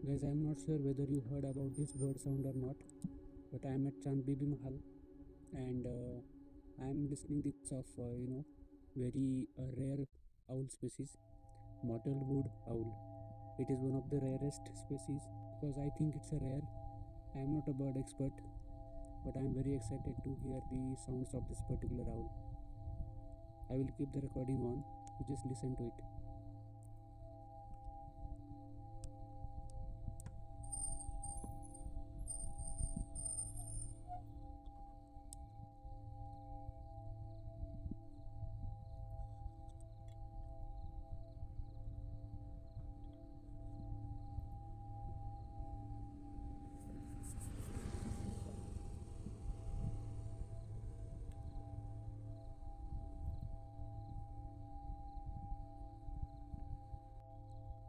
Guys, I am not sure whether you heard about this bird sound or not, but I am at Chandbibi Mahal, and I am listening this of very rare owl species, mottled wood owl. It is one of the rarest species because I think it's a rare. I am not a bird expert, but I am very excited to hear the sounds of this particular owl. I will keep the recording on. You just listen to it.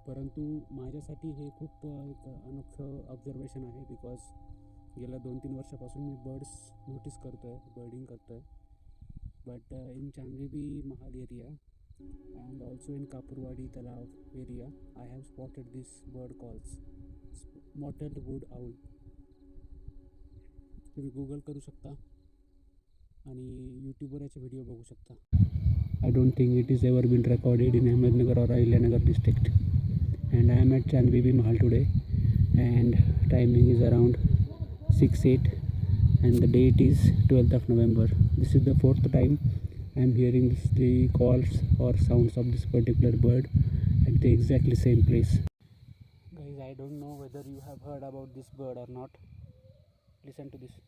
परंतु माझ्यासाठी हे खूप एक अनोखं observation आहे because गेल्या 2-3 वर्षापासून मी birds notice करतो आहे, बर्डिंग करतो आहे. But in Chandbibi Mahal area and also in Kapurwadi Talav area I have spotted this bird calls mottled wood owl. तुम्ही गूगल करू शकता आणि यूट्यूबवर याचे व्हिडिओ बघू शकता. I don't think it is ever been recorded in Ahmednagar और Ahilyanagar district. And I am at Chandbibi Mahal today, and timing is around 6:08 and the date is 12th of November. This is the fourth time I am hearing the calls or sounds of this particular bird at the exactly same place. Guys, I don't know whether you have heard about this bird or not. Listen to this.